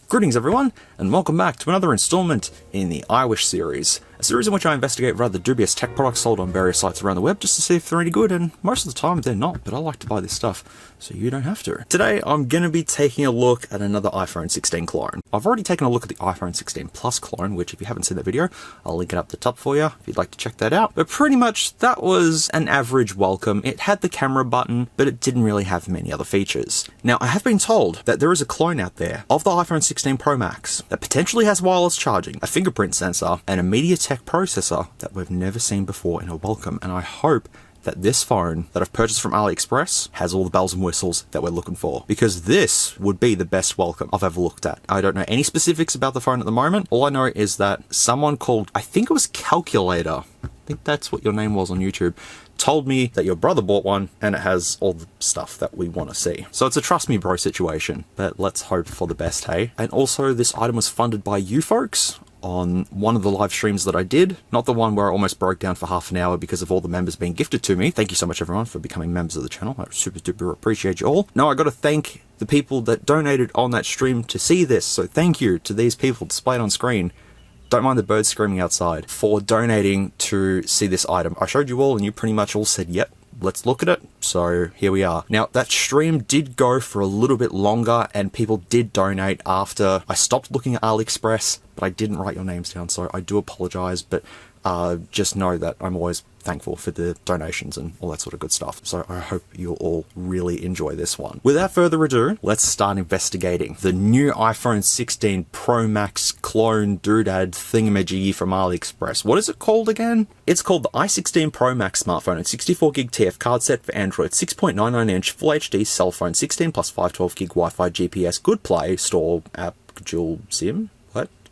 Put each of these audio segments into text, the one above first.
Greetings everyone, and welcome back to another installment in the iWish series. A series in which I investigate rather dubious tech products sold on various sites around the web just to see if they're any good, and most of the time they're not, but I like to buy this stuff, so you don't have to. Today I'm going to be taking a look at another iPhone 16 clone. I've already taken a look at the iPhone 16 Plus clone, which if you haven't seen that video, I'll link it up the top for you if you'd like to check that out. But pretty much that was an average welcome. It had the camera button, but it didn't really have many other features. Now I have been told that there is a clone out there of the iPhone 16 Pro Max that potentially has wireless charging, a fingerprint sensor, and a MediaTek processor that we've never seen before in a welcome, and I hope that this phone that I've purchased from AliExpress has all the bells and whistles that we're looking for, because this would be the best welcome I've ever looked at. I don't know any specifics about the phone at the moment. All I know is that someone called, I think it was Calculator, I think that's what your name was on YouTube, told me that your brother bought one and it has all the stuff that we want to see. So it's a trust me bro situation, but let's hope for the best, hey? And also this item was funded by you folks on one of the live streams that I did, not the one where I almost broke down for half an hour because of all the members being gifted to me. Thank you so much everyone for becoming members of the channel. I super duper appreciate you all. Now I got to thank the people that donated on that stream to see this, so thank you to these people displayed on screen. Don't mind the birds screaming outside, for donating to see this item. I showed you all and you pretty much all said, yep, let's look at it. So here we are. Now that stream did go for a little bit longer and people did donate after I stopped looking at AliExpress, but I didn't write your names down, so I do apologize, but just know that I'm always thankful for the donations and all that sort of good stuff. So I hope you'll all really enjoy this one. Without further ado, let's start investigating the new iPhone 16 Pro Max clone doodad thingamajiggy from AliExpress. What is it called again? It's called the i16 Pro Max smartphone and 64GB TF card set for Android, 6.99-inch Full HD cell phone, 16 plus 512GB Wi-Fi GPS, Good Play Store app, dual SIM?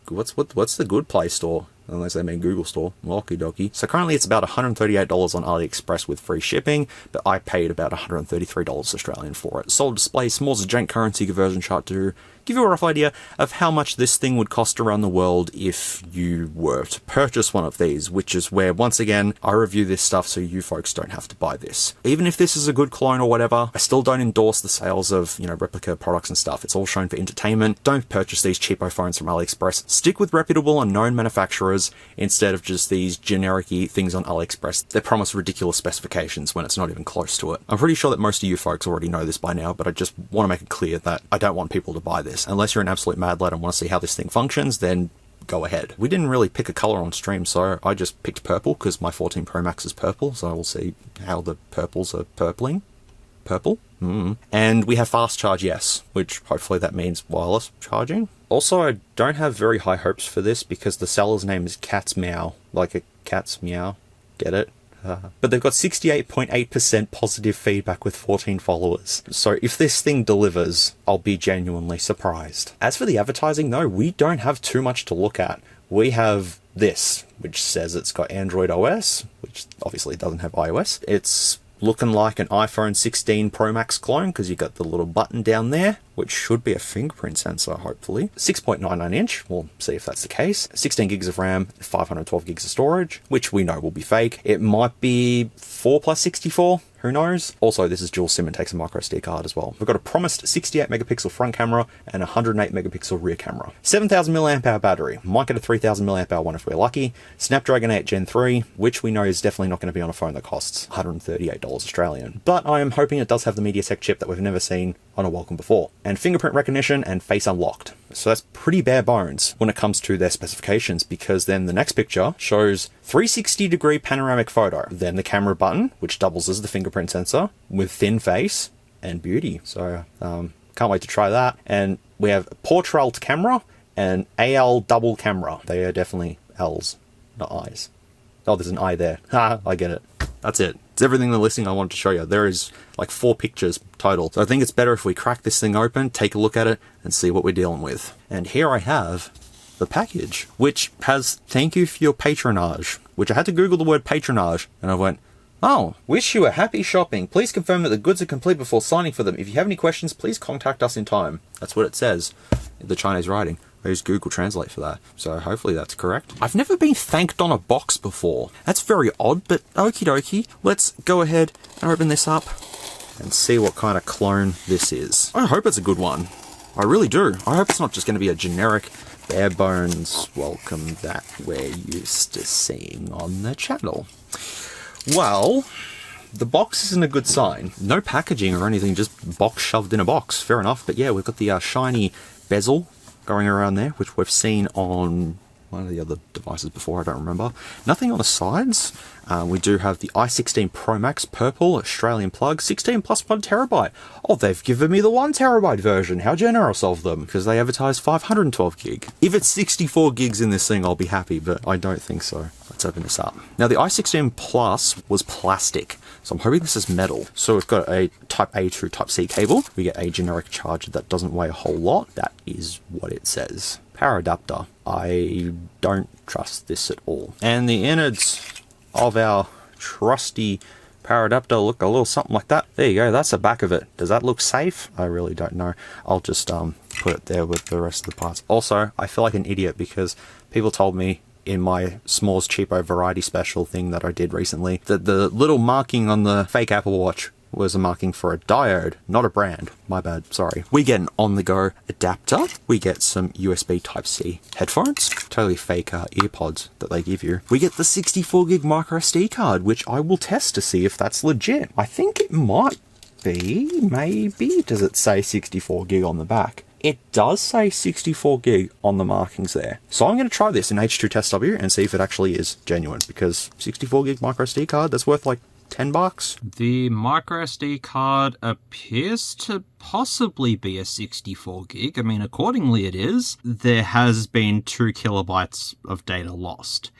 What's the Good Play Store? Unless they mean Google Store. Okie dokie. So currently it's about $138 on AliExpress with free shipping, but I paid about $133 Australian for it. Solid display, SMOOREZ jank currency conversion chart to give you a rough idea of how much this thing would cost around the world if you were to purchase one of these, which is where, once again, I review this stuff so you folks don't have to buy this. Even if this is a good clone or whatever, I still don't endorse the sales of, replica products and stuff. It's all shown for entertainment. Don't purchase these cheapo phones from AliExpress. Stick with reputable and known manufacturers instead of just these generic-y things on AliExpress. They promise ridiculous specifications when it's not even close to it. I'm pretty sure that most of you folks already know this by now, but I just want to make it clear that I don't want people to buy this. Unless you're an absolute mad lad and want to see how this thing functions, then go ahead. We didn't really pick a color on stream, so I just picked purple because my 14 Pro Max is purple, so we'll see how the purples are purpling. Purple? And we have fast charge, yes, which hopefully that means wireless charging. Also, I don't have very high hopes for this because the seller's name is Cat's Meow, like a cat's meow. Get it? But they've got 68.8% positive feedback with 14 followers. So if this thing delivers, I'll be genuinely surprised. As for the advertising though, we don't have too much to look at. We have this, which says it's got Android OS, which obviously doesn't have iOS. It's looking like an iPhone 16 Pro Max clone because you got the little button down there, which should be a fingerprint sensor, hopefully. 6.99-inch, we'll see if that's the case. 16 gigs of RAM, 512 gigs of storage, which we know will be fake. It might be 4 plus 64, who knows? Also, this is dual SIM and takes a micro SD card as well. We've got a promised 68 megapixel front camera and 108 megapixel rear camera. 7,000 milliamp hour battery. Might get a 3,000 milliamp hour one if we're lucky. Snapdragon 8 Gen 3, which we know is definitely not going to be on a phone that costs $138 Australian. But I am hoping it does have the MediaTek chip that we've never seen on a welcome before. And fingerprint recognition and face unlocked. So that's pretty bare bones when it comes to their specifications, because then the next picture shows 360-degree panoramic photo, then the camera button, which doubles as the fingerprint sensor, with thin face and beauty. So can't wait to try that. And we have portrait camera and AL double camera. They are definitely L's, not I's. Oh, there's an I there. Ha, I get it. That's it. It's everything in the listing I wanted to show you. There is like 4 pictures total. So I think it's better if we crack this thing open, take a look at it, and see what we're dealing with. And here I have the package, which has "thank you for your patronage," which I had to Google the word patronage, and I went, oh, wish you a happy shopping. Please confirm that the goods are complete before signing for them. If you have any questions, please contact us in time. That's what it says in the Chinese writing. I used Google Translate for that, so hopefully that's correct. I've never been thanked on a box before. That's very odd, but okie dokie. Let's go ahead and open this up and see what kind of clone this is. I hope it's a good one. I really do. I hope it's not just going to be a generic bare bones welcome that we're used to seeing on the channel. Well, the box isn't a good sign. No packaging or anything, just box shoved in a box. Fair enough. But yeah, we've got the shiny bezel going around there, which we've seen on one of the other devices before, I don't remember. Nothing on the sides. We do have the i16 Pro Max purple Australian plug, 16 plus 1 terabyte. Oh, they've given me the 1 terabyte version. How generous of them, because they advertise 512 gig. If it's 64 gigs in this thing, I'll be happy, but I don't think so. Let's open this up. Now, the i16 Plus was plastic, so I'm hoping this is metal. So we've got a Type A to Type C cable. We get a generic charger that doesn't weigh a whole lot. That is what it says. Power adapter. I don't trust this at all. And the innards of our trusty power adapter look a little something like that. There you go, that's the back of it. Does that look safe? I really don't know. I'll just put it there with the rest of the parts. Also, I feel like an idiot because people told me in my SMOOREZ cheapo variety special thing that I did recently that the little marking on the fake Apple Watch was a marking for a diode, not a brand. My bad, sorry. We get an on-the-go adapter. We get some USB Type-C headphones, totally fake earpods that they give you. We get the 64 gig micro SD card, which I will test to see if that's legit. I think it might be, maybe. Does it say 64 gig on the back? It does say 64 gig on the markings there. So I'm going to try this in H2TestW and see if it actually is genuine, because 64 gig micro SD card, that's worth like $10. The micro SD card appears to possibly be a 64 gig. I mean, accordingly it is. There has been 2 kilobytes of data lost.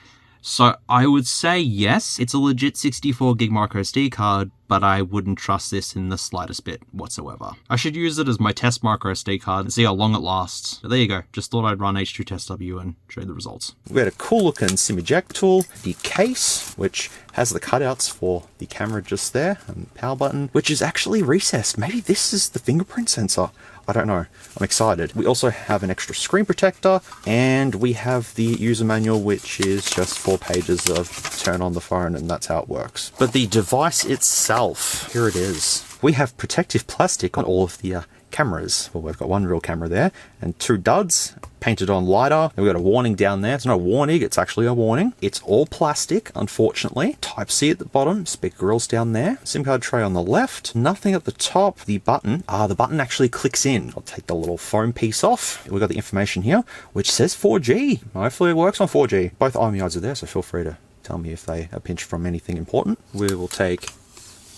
So I would say yes, it's a legit 64 gig micro SD card, but I wouldn't trust this in the slightest bit whatsoever. I should use it as my test micro SD card and see how long it lasts. But there you go, just thought I'd run H2TestW and show you the results. We had a cool looking SIM eject tool, the case, which has the cutouts for the camera just there, and the power button, which is actually recessed. Maybe this is the fingerprint sensor. I don't know. I'm excited. We also have an extra screen protector, and we have the user manual, which is just 4 pages of turn on the phone, and that's how it works. But the device itself, here it is. We have protective plastic on all of the cameras. Well, we've got 1 real camera there, and 2 duds painted on lighter. And we've got a warning down there. It's not a warning, it's actually a warning. It's all plastic, unfortunately. Type-C at the bottom, speaker grills down there. SIM card tray on the left, nothing at the top. The button actually clicks in. I'll take the little foam piece off. We've got the information here, which says 4G. Hopefully it works on 4G. Both IMEIs are there, so feel free to tell me if they are pinched from anything important. We will take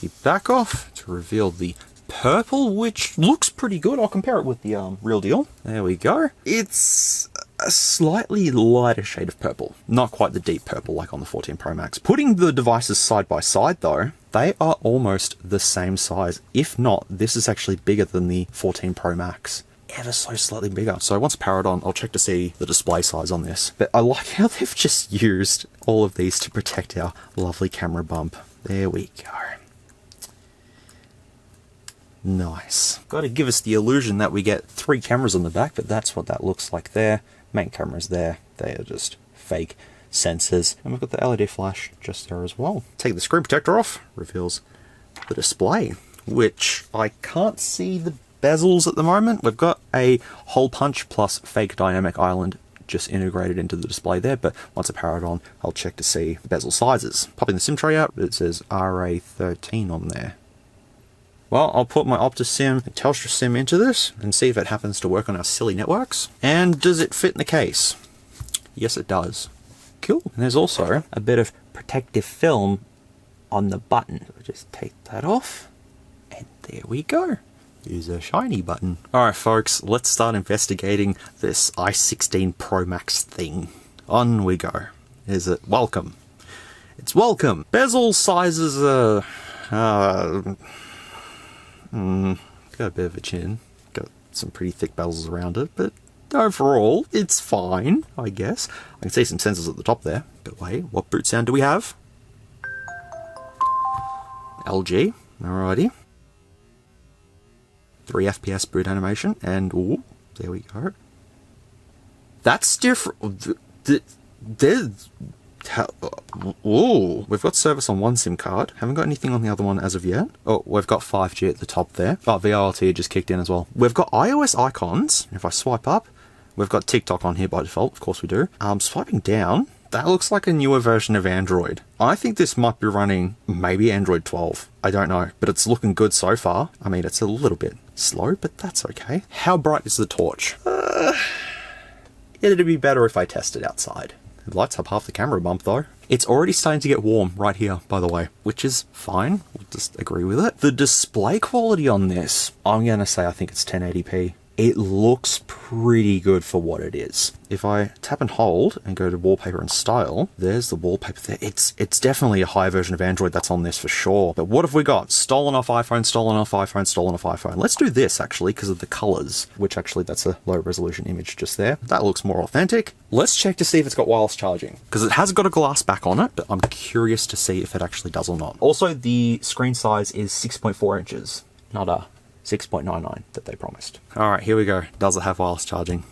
the back off to reveal the purple, which looks pretty good. I'll compare it with the real deal. There we go. It's a slightly lighter shade of purple. Not quite the deep purple like on the 14 Pro Max. Putting the devices side by side though, they are almost the same size. If not, this is actually bigger than the 14 Pro Max. Ever so slightly bigger. So once powered on, I'll check to see the display size on this. But I like how they've just used all of these to protect our lovely camera bump. There we go. Nice. Got to give us the illusion that we get 3 cameras on the back, but that's what that looks like there. Main camera's there. They are just fake sensors. And we've got the LED flash just there as well. Take the screen protector off. Reveals the display, which I can't see the bezels at the moment. We've got a hole punch plus fake dynamic island just integrated into the display there, but once I power it on, I'll check to see the bezel sizes. Popping the SIM tray out, it says RA13 on there. Well, I'll put my Optus SIM and Telstra SIM into this and see if it happens to work on our silly networks. And does it fit in the case? Yes, it does. Cool. And there's also a bit of protective film on the button. So just take that off, and there we go. Use a shiny button. Alright folks, let's start investigating this i16 Pro Max thing. On we go. Is it welcome? It's welcome. Bezel sizes got a bit of a chin, got some pretty thick bezels around it, but overall, it's fine, I guess. I can see some sensors at the top there, but wait, what boot sound do we have? LG, alrighty. 3 FPS boot animation, and ooh, there we go. That's different. Ooh, we've got service on one SIM card. Haven't got anything on the other one as of yet. Oh, we've got 5G at the top there. Oh, VLT just kicked in as well. We've got iOS icons. If I swipe up, we've got TikTok on here by default. Of course we do. Swiping down, that looks like a newer version of Android. I think this might be running maybe Android 12. I don't know, but it's looking good so far. I mean, it's a little bit slow, but that's okay. How bright is the torch? It'd be better if I tested outside. It lights up half the camera bump though. It's already starting to get warm right here, by the way, which is fine. We'll just agree with it. The display quality on this, I'm going to say I think it's 1080p. It looks pretty good for what it is. If I tap and hold and go to wallpaper and style, there's the wallpaper there. It's definitely a high version of Android that's on this for sure. But what have we got? Stolen off iPhone, stolen off iPhone, stolen off iPhone. Let's do this actually because of the colors, which actually that's a low resolution image just there. That looks more authentic. Let's check to see if it's got wireless charging because it has got a glass back on it, but I'm curious to see if it actually does or not. Also, the screen size is 6.4 inches, not a 6.99 that they promised. All right, here we go. Does it have wireless charging?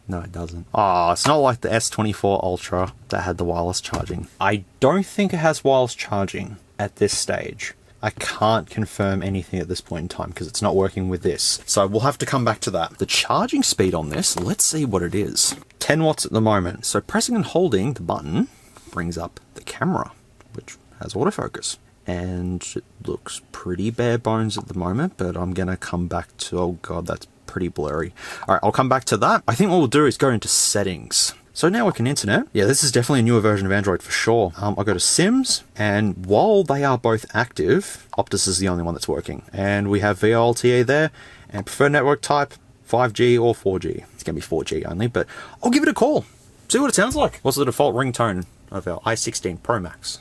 No, it doesn't. Oh, it's not like the S24 Ultra that had the wireless charging. I don't think it has wireless charging at this stage. I can't confirm anything at this point in time because it's not working with this. So we'll have to come back to that. The charging speed on this, let's see what it is. 10 watts at the moment. So pressing and holding the button brings up the camera, which has autofocus. And it looks pretty bare bones at the moment, but I'm going to come back to, oh god, that's pretty blurry. All right, I'll come back to that. I think what we'll do is go into settings. So network and internet. Yeah, this is definitely a newer version of Android for sure. I'll go to Sims, and while they are both active, Optus is the only one that's working. And we have VLTA there, and preferred network type, 5G or 4G. It's going to be 4G only, but I'll give it a call. See what it sounds like. What's the default ringtone of our i16 Pro Max?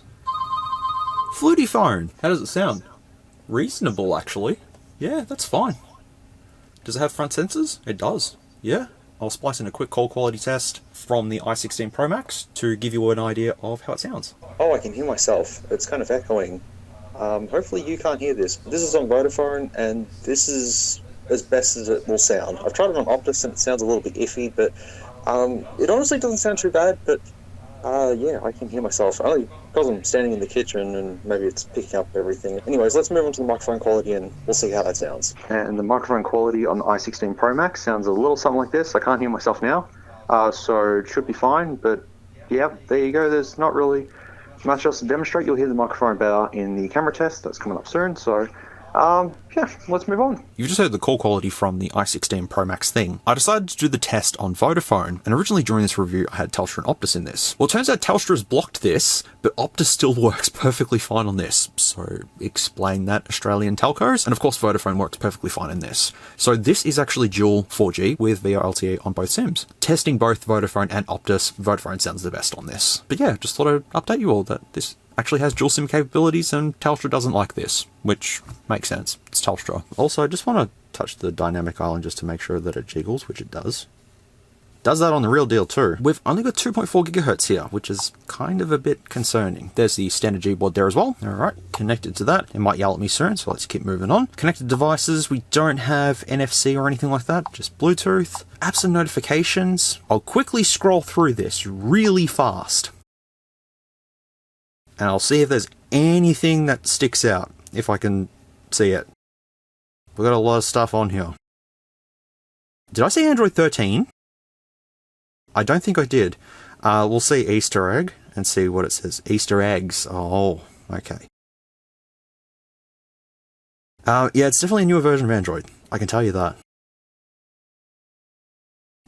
Fluty phone. How does it sound? Reasonable, actually. Yeah, that's fine. Does it have front sensors? It does. Yeah. I'll splice in a quick call quality test from the i16 Pro Max to give you an idea of how it sounds. Oh, I can hear myself. It's kind of echoing. Hopefully you can't hear this. This is on Vodafone, and this is as best as it will sound. I've tried it on Optus, and it sounds a little bit iffy, but it honestly doesn't sound too bad, but yeah, I can hear myself. Only because I'm standing in the kitchen and maybe it's picking up everything. Anyways, let's move on to the microphone quality and we'll see how that sounds. And the microphone quality on the i16 Pro Max sounds a little something like this. I can't hear myself now, so it should be fine. But yeah, there you go. There's not really much else to demonstrate. You'll hear the microphone better in the camera test that's coming up soon. So yeah, let's move on. You've just heard the call quality from the i16 Pro Max thing. I decided to do the test on Vodafone, and originally during this review I had Telstra and Optus in this. Well, it turns out Telstra has blocked this, but Optus still works perfectly fine on this. So explain that, Australian telcos. And of course Vodafone works perfectly fine in this. So this is actually dual 4G with VoLTE on both SIMs. Testing both Vodafone and Optus, Vodafone sounds the best on this. But yeah, just thought I'd update you all that this actually has dual SIM capabilities and Telstra doesn't like this, which makes sense. It's Telstra. Also, I just want to touch the dynamic island just to make sure that it jiggles, which it does. Does that on the real deal too. We've only got 2.4 gigahertz here, which is kind of a bit concerning. There's the standard Gboard there as well. All right, connected to that. It might yell at me soon, so let's keep moving on. Connected devices, we don't have NFC or anything like that, just Bluetooth. Apps and notifications. I'll quickly scroll through this really fast. And I'll see if there's anything that sticks out, if I can see it. We've got a lot of stuff on here. Did I say Android 13? I don't think I did. We'll see Easter egg and see what it says. Easter eggs. Oh, okay. Yeah, it's definitely a newer version of Android. I can tell you that.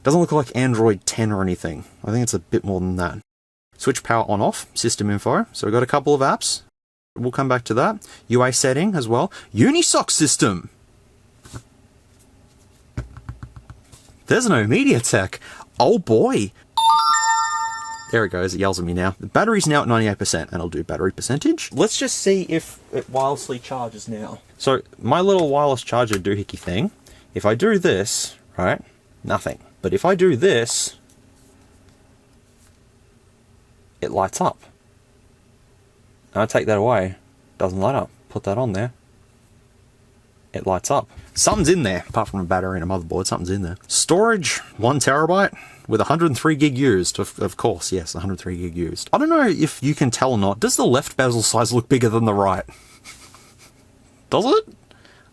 Doesn't look like Android 10 or anything. I think it's a bit more than that. Switch power on off, system info. So we've got a couple of apps. We'll come back to that. UI setting as well. Unisoc system. There's no MediaTek. Oh boy. There it goes. It yells at me now. The battery's now at 98%, and I'll do battery percentage. Let's just see if it wirelessly charges now. So my little wireless charger doohickey thing, if I do this, right, nothing. But if I do this, it lights up. And I take that away, doesn't light up. Put that on there, it lights up. Something's in there, apart from a battery and a motherboard, something's in there. Storage, 1 terabyte. with 103 gig used. Of course, yes, 103 gig used. I don't know if you can tell or not. Does the left bezel size look bigger than the right? Does it?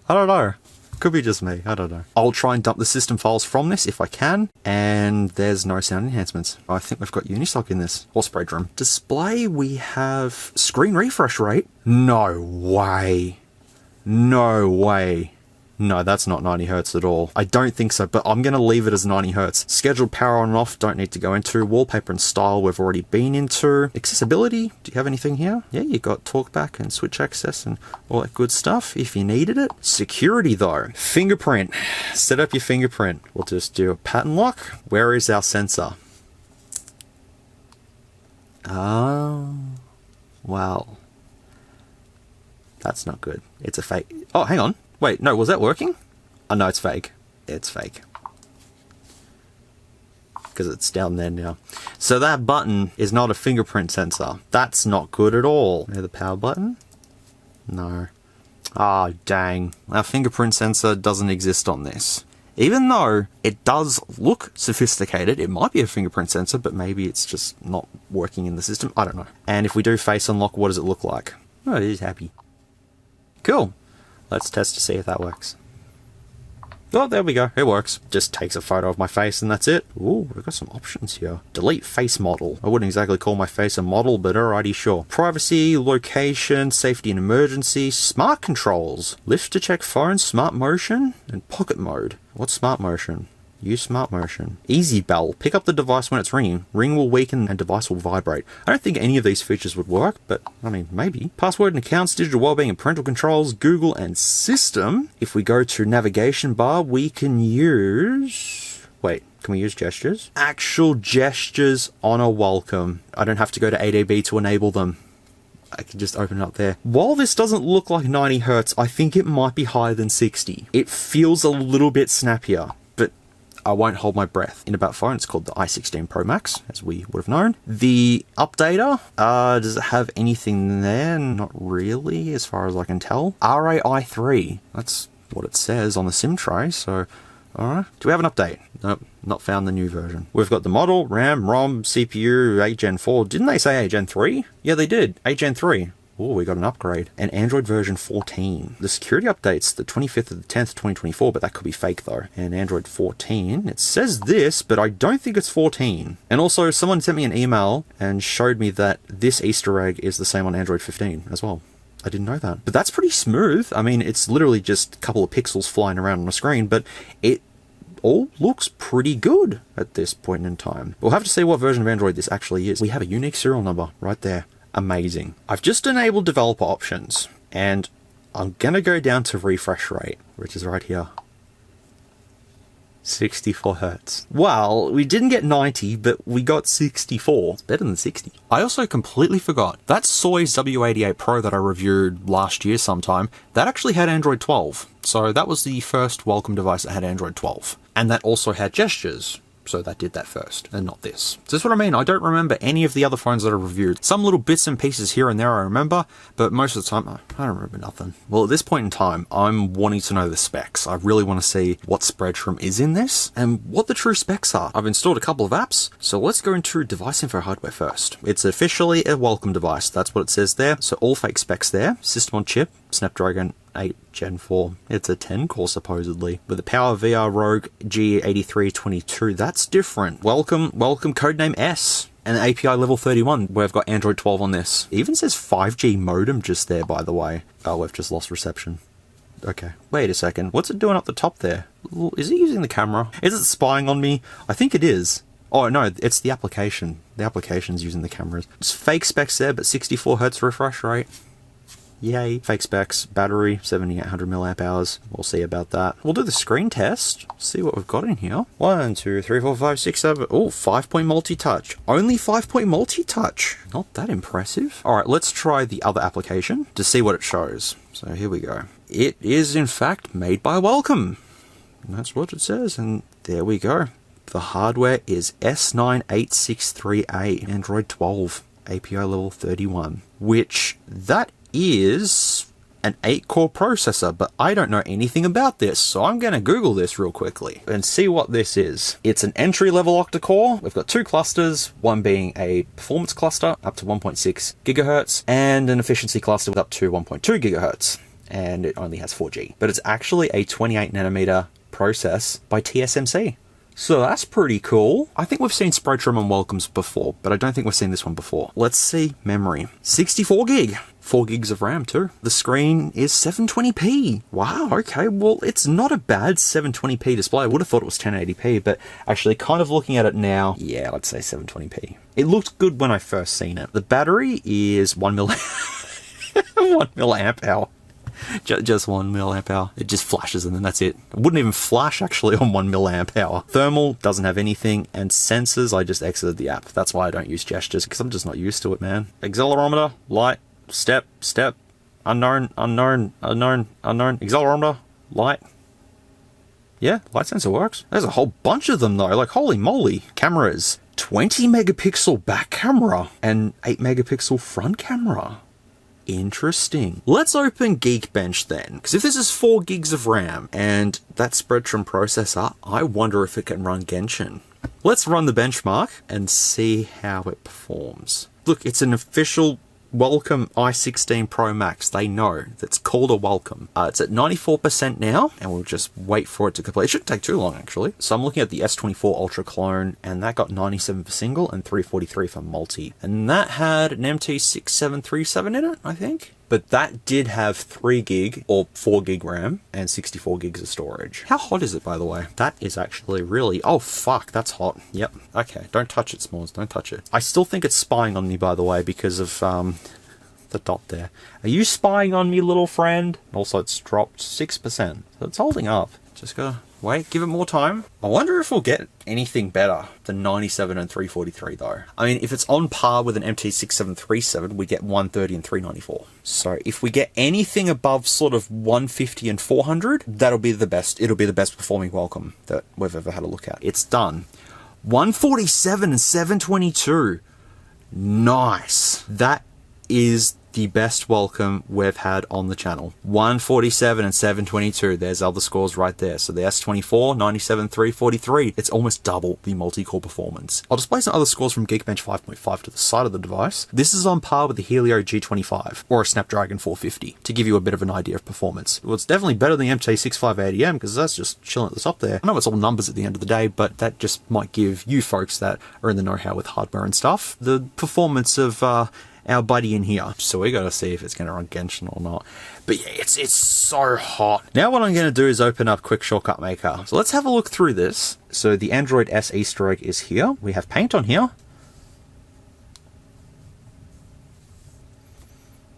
I don't know. Could be just me, I don't know. I'll try and dump the system files from this if I can, and there's no sound enhancements. I think we've got Unistock in this, or spread room. Display, we have screen refresh rate. No way. No way. No, that's not 90 Hz at all. I don't think so, but I'm going to leave it as 90 Hz. Scheduled power on and off, don't need to go into. Wallpaper and style, we've already been into. Accessibility, do you have anything here? Yeah, you got talkback and switch access and all that good stuff if you needed it. Security though. Fingerprint. Set up your fingerprint. We'll just do a pattern lock. Where is our sensor? Oh, well. That's not good. It's a fake. Oh, hang on. Wait, no, was that working? Oh, no, it's fake. It's fake. Because it's down there now. So that button is not a fingerprint sensor. That's not good at all. Near the power button? No. Ah, oh, dang. Our fingerprint sensor doesn't exist on this. Even though it does look sophisticated, it might be a fingerprint sensor, but maybe it's just not working in the system. I don't know. And if we do face unlock, what does it look like? Oh, it is happy. Cool. Let's test to see if that works. Oh, there we go. It works. Just takes a photo of my face and that's it. Ooh, we've got some options here. Delete face model. I wouldn't exactly call my face a model, but alrighty, sure. Privacy, location, safety and emergency, smart controls. Lift to check phone, smart motion, and pocket mode. What's smart motion? Use smart motion. Easy bell. Pick up the device when it's ringing. Ring will weaken and device will vibrate. I don't think any of these features would work, but I mean, maybe. Password and accounts, digital wellbeing and parental controls, Google and system. If we go to navigation bar, we can use... Wait, can we use gestures? Actual gestures on a welcome. I don't have to go to ADB to enable them. I can just open it up there. While this doesn't look like 90 Hz, I think it might be higher than 60. It feels a little bit snappier. I won't hold my breath. In about phone, it's called the i16 Pro Max, as we would have known. The updater, does it have anything there? Not really, as far as I can tell. RAI3, that's what it says on the SIM tray, so, alright. Do we have an update? Nope, not found the new version. We've got the model, RAM, ROM, CPU, 8 Gen 4. Didn't they say 8 Gen 3? Yeah, they did, 8 Gen 3. Oh, we got an upgrade. And Android version 14. The security update's the 25th of the 10th, 2024, but that could be fake though. And Android 14. It says this, but I don't think it's 14. And also, someone sent me an email and showed me that this Easter egg is the same on Android 15 as well. I didn't know that. But that's pretty smooth. I mean, it's literally just a couple of pixels flying around on a screen, but it all looks pretty good at this point in time. We'll have to see what version of Android this actually is. We have a unique serial number right there. Amazing. I've just enabled developer options and I'm gonna go down to refresh rate, which is right here. 64 Hz. Well, we didn't get 90, but we got 64. It's better than 60. I also completely forgot. That Soy's W88 Pro that I reviewed last year sometime, that actually had Android 12. So that was the first welcome device that had Android 12. And that also had gestures. So that did that first, and not this. So that's what I mean. I don't remember any of the other phones that I reviewed. Some little bits and pieces here and there I remember, but most of the time, I don't remember nothing. Well, at this point in time, I'm wanting to know the specs. I really want to see what spread-room is in this, and what the true specs are. I've installed a couple of apps, so let's go into DeviceInfoHW first. It's officially a welcome device. That's what it says there. So all fake specs there. System on chip, Snapdragon 8 Gen 4. It's a 10 core supposedly. With the Power VR Rogue G8322, that's different. Welcome codename S. And the API level 31, we've got Android 12 on this. It even says 5G modem just there, by the way. Oh, we've just lost reception. Okay, wait a second. What's it doing up the top there? Is it using the camera? Is it spying on me? I think it is. Oh no, it's the application. The application's using the cameras. It's fake specs there, but 64 Hz refresh rate. Yay. Fake specs, battery, 7800 milliamp hours. We'll see about that. We'll do the screen test. See what we've got in here. 1, 2, 3, 4, 5, 6, 7. Oh, 5-point multi-touch. Only 5-point multi-touch. Not that impressive. All right, let's try the other application to see what it shows. So here we go. It is in fact made by Welcome. And that's what it says. And there we go. The hardware is S9863A, Android 12, API level 31, which that is an 8-core processor, but I don't know anything about this, so I'm going to Google this real quickly and see what this is. It's an entry-level octa-core. We've got 2 clusters, one being a performance cluster up to 1.6 gigahertz, and an efficiency cluster with up to 1.2 gigahertz, and it only has 4G. But it's actually a 28 nanometer process by TSMC. So that's pretty cool. I think we've seen Spectrum and Welcomes before, but I don't think we've seen this one before. Let's see memory. 64 gig. 4 gigs of RAM too. The screen is 720p. Wow, okay, well, it's not a bad 720p display. I would have thought it was 1080p, but actually kind of looking at it now, yeah, let's say 720p. It looked good when I first seen it. The battery is 1 milliamp hour. Just 1 milliamp hour. It just flashes and then that's it. It wouldn't even flash actually on 1 milliamp hour. Thermal doesn't have anything, and sensors, I just exited the app. That's why I don't use gestures, because I'm just not used to it, man. Accelerometer, light, step, unknown, accelerometer, light. Yeah, light sensor works. There's a whole bunch of them though, like holy moly. Cameras, 20 megapixel back camera and 8 megapixel front camera. Interesting. Let's open Geekbench then, because if this is 4 gigs of RAM and that Spectrum processor, I wonder if it can run Genshin. Let's run the benchmark and see how it performs. Look, it's an official Welcome i16 Pro Max. They know that's called a Welcome. It's at 94% now, and we'll just wait for it to complete. It shouldn't take too long, actually. So I'm looking at the S24 Ultra Clone, and that got 97 for single and 343 for multi. And that had an MT6737 in it, I think. But that did have 3 gig or 4 gig RAM and 64 gigs of storage. How hot is it, by the way? That is actually really... Oh, fuck, that's hot. Yep. Okay, don't touch it, SMOOREZ. Don't touch it. I still think it's spying on me, by the way, because of the dot there. Are you spying on me, little friend? Also, it's dropped 6%. So it's holding up. Just gotta wait, give it more time. I wonder if we'll get anything better than 97 and 343 though. I mean, if it's on par with an MT6737, we get 130 and 394. So if we get anything above sort of 150 and 400, that'll be the best. It'll be the best performing Welcome that we've ever had a look at. It's done. 147 and 722. Nice. That is the best Welcome we've had on the channel. 147 and 722. There's other scores right there. So the S24, 97, 343. It's almost double the multi-core performance. I'll display some other scores from Geekbench 5.5 to the side of the device. This is on par with the Helio G25 or a Snapdragon 450 to give you a bit of an idea of performance. Well, it's definitely better than the MT6580M because that's just chilling at the top there. I know it's all numbers at the end of the day, but that just might give you folks that are in the know-how with hardware and stuff the performance of our buddy in here. So we gotta see if it's gonna run Genshin or not. But yeah, it's so hot. Now what I'm gonna do is open up QuickShortcutMaker. So let's have a look through this. So the Android S Easter egg is here. We have Paint on here.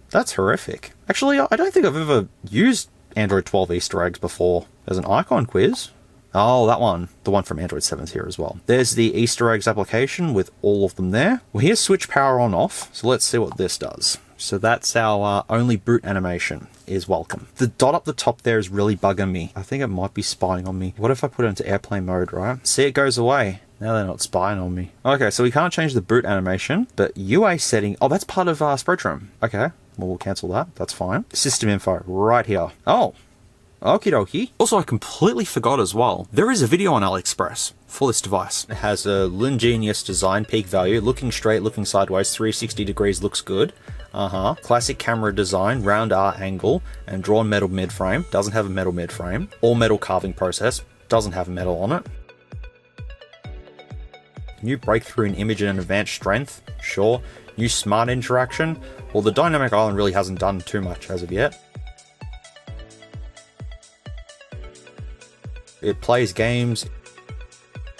That's horrific. Actually, I don't think I've ever used Android 12 Easter eggs before. There's an icon quiz. Oh, that one. The one from Android 7's here as well. There's the Easter eggs application with all of them there. Well, here's switch power on off. So let's see what this does. So that's our only boot animation is Welcome. The dot up the top there is really bugging me. I think it might be spying on me. What if I put it into airplane mode, right? See, it goes away. Now they're not spying on me. Okay, so we can't change the boot animation, but UA setting... Oh, that's part of Spectrum. Okay, well, we'll cancel that. That's fine. System info right here. Oh. Okie dokie. Also, I completely forgot as well, there is a video on AliExpress for this device. It has a Lungenius design, peak value, looking straight, looking sideways, 360 degrees, looks good. Classic camera design, round R angle, and drawn metal mid-frame. Doesn't have a metal mid-frame. All metal carving process. Doesn't have metal on it. New breakthrough in image and advanced strength. Sure. New smart interaction. Well, the dynamic island really hasn't done too much as of yet. It plays games.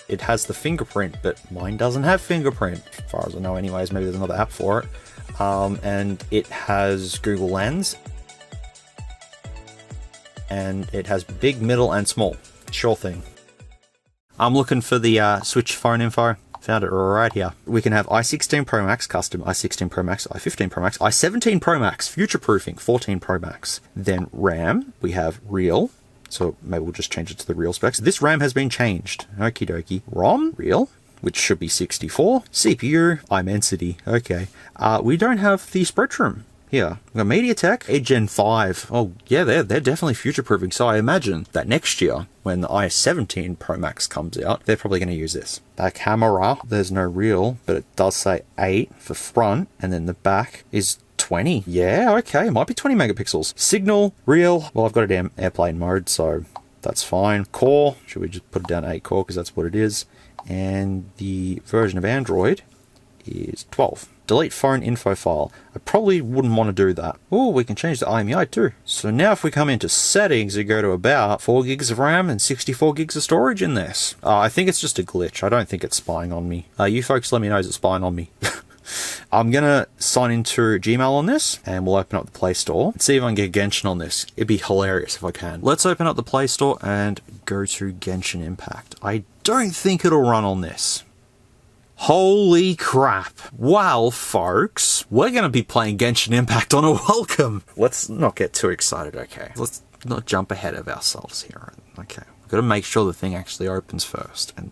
It has the fingerprint, but mine doesn't have fingerprint, as far as I know anyways. Maybe there's another app for it. And it has Google Lens. And it has big, middle, and small. Sure thing. I'm looking for the Switch phone info. Found it right here. We can have i16 Pro Max, custom i16 Pro Max, i15 Pro Max, i17 Pro Max, future-proofing, 14 Pro Max. Then RAM, we have real. So maybe we'll just change it to the real specs. This RAM has been changed. Okie dokie. ROM, real, which should be 64. CPU, iMensity. Okay. We don't have the Spectrum here. We've got MediaTek, a Gen 5. Oh, yeah, they're definitely future-proofing. So I imagine that next year, when the i17 Pro Max comes out, they're probably going to use this. Back camera, there's no reel, but it does say 8 for front, and then the back is 20. Yeah, okay, might be 20 megapixels. Signal, reel, well, I've got it in airplane mode, so that's fine. Core, should we just put it down to 8 core, because that's what it is. And the version of Android is 12. Delete phone info file. I probably wouldn't want to do that. Oh, we can change the IMEI too. So now if we come into settings, we go to about 4 gigs of RAM and 64 gigs of storage in this. I think it's just a glitch. I don't think it's spying on me. You folks let me know it's spying on me. I'm going to sign into Gmail on this, and we'll open up the Play Store and see if I can get Genshin on this. It'd be hilarious if I can. Let's open up the Play Store and go to Genshin Impact. I don't think it'll run on this. Holy crap. Well, folks, we're going to be playing Genshin Impact on a welcome. Let's not get too excited, okay? Let's not jump ahead of ourselves here. Okay, we've got to make sure the thing actually opens first, and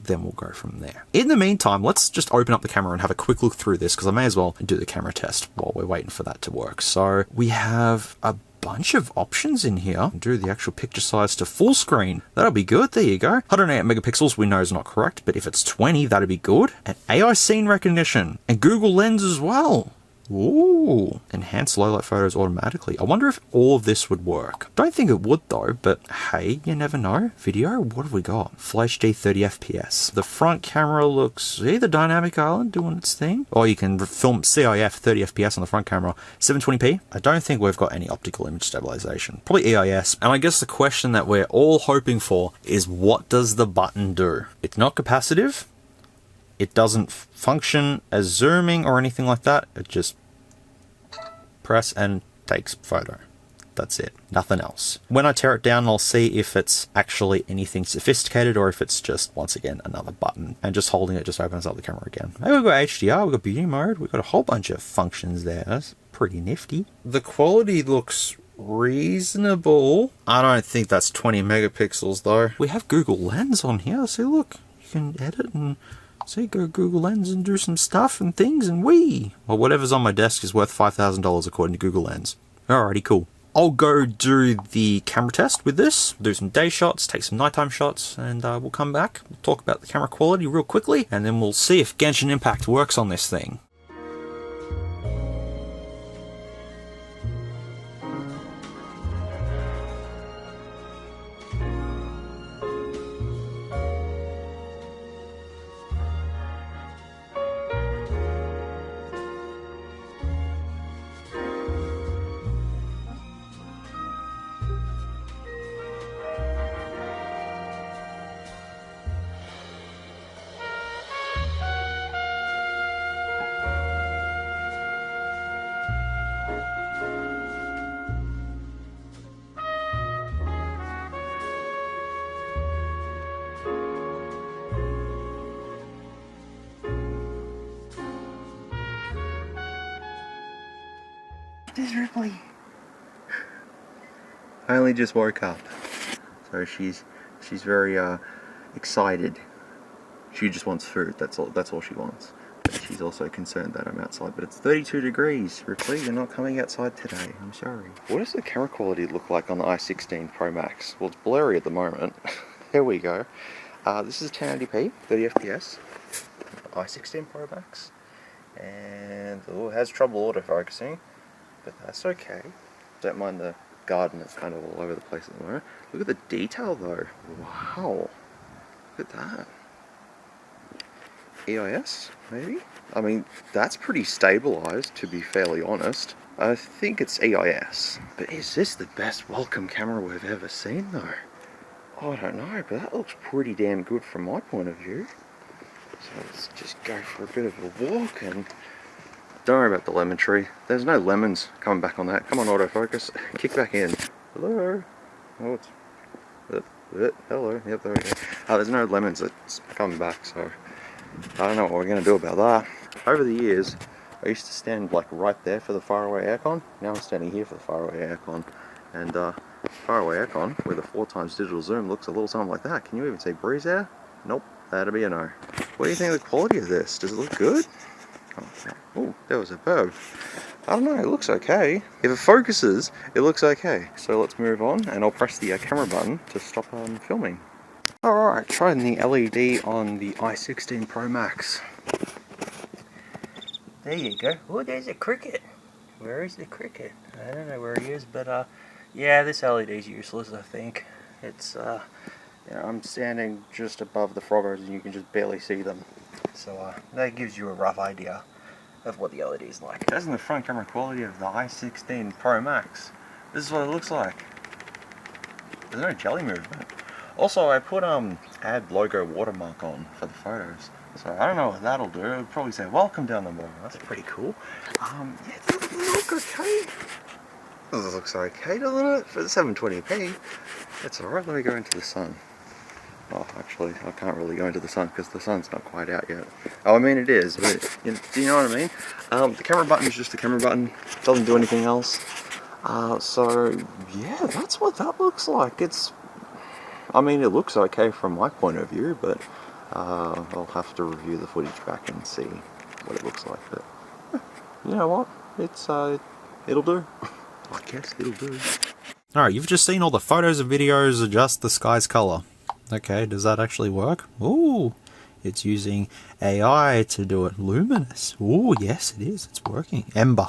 then we'll go from there. In the meantime, let's just open up the camera and have a quick look through this, because I may as well do the camera test while we're waiting for that to work. So we have a bunch of options in here. Do the actual picture size to full screen. That'll be good. There you go. 108 megapixels we know is not correct, but if it's 20, that'd be good. And AI scene recognition and Google Lens as well. Ooh, enhance low light photos automatically. I wonder if all of this would work. Don't think it would though, but hey, you never know. Video, what have we got? Full HD 30 FPS. The front camera looks either dynamic island doing its thing, or you can film CIF 30 FPS on the front camera. 720p. I don't think we've got any optical image stabilization. Probably EIS. And I guess the question that we're all hoping for is, what does the button do? It's not capacitive. It doesn't function as zooming or anything like that. It just press and takes photo. That's it. Nothing else. When I tear it down, I'll see if it's actually anything sophisticated or if it's just, once again, another button. And just holding it just opens up the camera again. Hey, we've got HDR, we've got beauty mode, we've got a whole bunch of functions there. That's pretty nifty. The quality looks reasonable. I don't think that's 20 megapixels though. We have Google Lens on here. See, look, you can edit and see, go Google Lens and do some stuff and things, and well, whatever's on my desk is worth $5,000 according to Google Lens. Alrighty, cool. I'll go do the camera test with this, do some day shots, take some nighttime shots, and we'll come back. We'll talk about the camera quality real quickly, and then we'll see if Genshin Impact works on this thing. Miserably. I only just woke up, so she's very excited. She just wants food. That's all she wants. But she's also concerned that I'm outside. But it's 32 degrees. Ripley, you're not coming outside today. I'm sorry. What does the camera quality look like on the i16 Pro Max? Well, it's blurry at the moment. Here we go. This is 1080p, 30 FPS. i16 Pro Max, and it has trouble autofocusing. But that's okay. Don't mind the garden that's kind of all over the place at the moment. Look at the detail though. Wow. Look at that. EIS, maybe? I mean, that's pretty stabilized, to be fairly honest. I think it's EIS. But is this the best welcome camera we've ever seen though? Oh, I don't know, but that looks pretty damn good from my point of view. So let's just go for a bit of a walk and don't worry about the lemon tree. There's no lemons coming back on that. Come on, autofocus. Kick back in. Hello. Oh, it's... hello. Yep, there we go. There's no lemons that's coming back, so I don't know what we're going to do about that. Over the years, I used to stand like right there for the faraway aircon. Now I'm standing here for the faraway aircon. And faraway aircon with a 4x digital zoom looks a little something like that. Can you even see breeze air? Nope. That'd be a no. What do you think of the quality of this? Does it look good? Oh, there was a bird. I don't know, it looks okay. If it focuses, it looks okay. So let's move on, and I'll press the camera button to stop filming. Alright, trying the LED on the i16 Pro Max. There you go. Oh, there's a cricket. Where is the cricket? I don't know where he is, but yeah, this LED's useless, I think. It's, you know, I'm standing just above the froggers and you can just barely see them. So that gives you a rough idea of what the LED is like. That's in the front camera quality of the i16 Pro Max. This is what it looks like. There's no jelly movement. Also, I put add logo watermark on for the photos. So I don't know what that'll do. It'll probably say welcome down the bottom. That's pretty cool. Yeah, it looks okay. This looks okay, doesn't it? For the 720p. It's alright. Let me go into the sun. Oh, actually, I can't really go into the sun because the sun's not quite out yet. Oh, I mean it is, but do you know what I mean? The camera button is just the camera button. It doesn't do anything else. So yeah, that's what that looks like. I mean, it looks okay from my point of view, but I'll have to review the footage back and see what it looks like. But you know what? It'll do. I guess it'll do. Alright, you've just seen all the photos and videos adjust the sky's color. Okay, does that actually work? Ooh, it's using AI to do it. Luminous. Ooh, yes it is. It's working. Ember.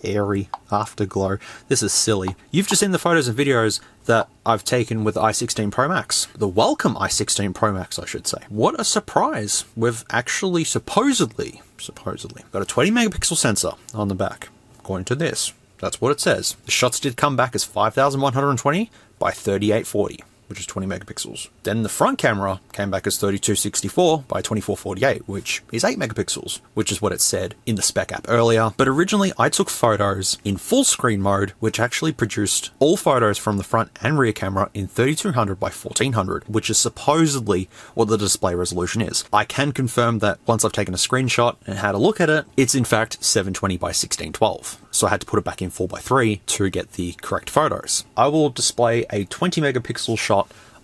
Airy. Afterglow. This is silly. You've just seen the photos and videos that I've taken with the i16 Pro Max. The welcome i16 Pro Max, I should say. What a surprise. We've actually supposedly got a 20 megapixel sensor on the back. According to this. That's what it says. The shots did come back as 5120 by 3840. Which is 20 megapixels. Then the front camera came back as 3264 by 2448, which is 8 megapixels, which is what it said in the spec app earlier. But originally I took photos in full screen mode, which actually produced all photos from the front and rear camera in 3200 by 1400, which is supposedly what the display resolution is. I can confirm that once I've taken a screenshot and had a look at it, it's in fact 720 by 1612. So I had to put it back in 4:3 to get the correct photos. I will display a 20 megapixel shot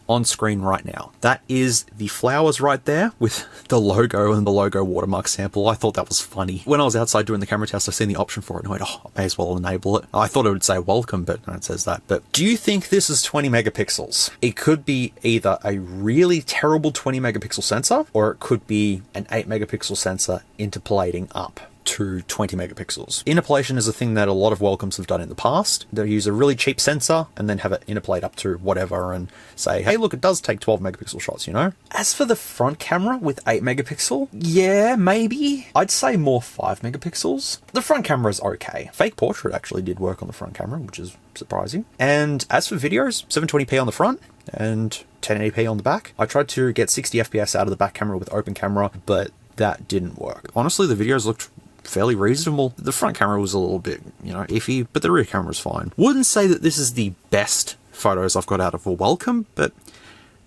on screen right now. That is the flowers right there with the logo and the logo watermark sample. I thought that was funny. When I was outside doing the camera test, I seen the option for it and I went, oh, I may as well enable it. I thought it would say welcome, but no, it says that. But do you think this is 20 megapixels? It could be either a really terrible 20 megapixel sensor or it could be an 8 megapixel sensor interpolating up to 20 megapixels. Interpolation is a thing that a lot of welcomes have done in the past. They'll use a really cheap sensor and then have it interpolate up to whatever and say, hey, look, it does take 12 megapixel shots, you know? As for the front camera with 8 megapixel, yeah, maybe. I'd say more 5 megapixels. The front camera is okay. Fake portrait actually did work on the front camera, which is surprising. And as for videos, 720p on the front and 1080p on the back. I tried to get 60 FPS out of the back camera with open camera, but that didn't work. Honestly, the videos looked fairly reasonable. The front camera was a little bit, you know, iffy, but the rear camera's fine. Wouldn't say that this is the best photos I've got out of a welcome, but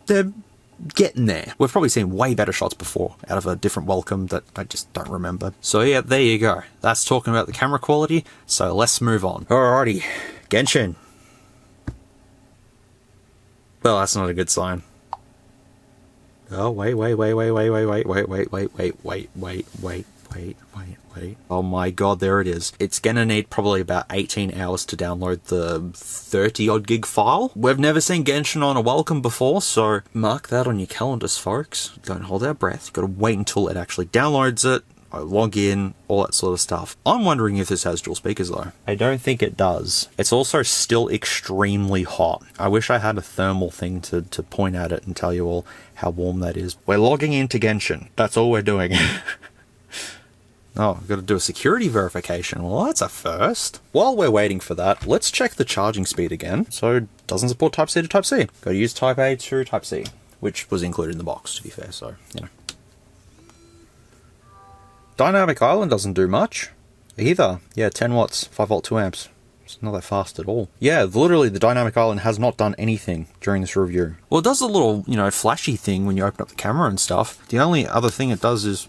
they're getting there. We've probably seen way better shots before out of a different welcome that I just don't remember. So yeah, there you go. That's talking about the camera quality, so let's move on. Alrighty, Genshin. Well, that's not a good sign. Oh, wait. Oh my god, there it is. It's gonna need probably about 18 hours to download the 30 odd gig file. We've never seen Genshin on a welcome before, so mark that on your calendars, folks. Don't hold our breath. You've got to wait until it actually downloads it. Log in, all that sort of stuff. I'm wondering if this has dual speakers though. I don't think it does. It's also still extremely hot. I wish I had a thermal thing to point at it and tell you all how warm that is. We're logging into Genshin. That's all we're doing. Oh, I've got to do a security verification. Well, that's a first. While we're waiting for that, let's check the charging speed again. So, it doesn't support Type-C to Type-C. Got to use Type-A to Type-C, which was included in the box, to be fair, so, you know. Dynamic Island doesn't do much either. Yeah, 10 watts, 5 volt, 2 amps. It's not that fast at all. Yeah, literally the Dynamic Island has not done anything during this review. Well, it does a little, you know, flashy thing when you open up the camera and stuff. The only other thing it does is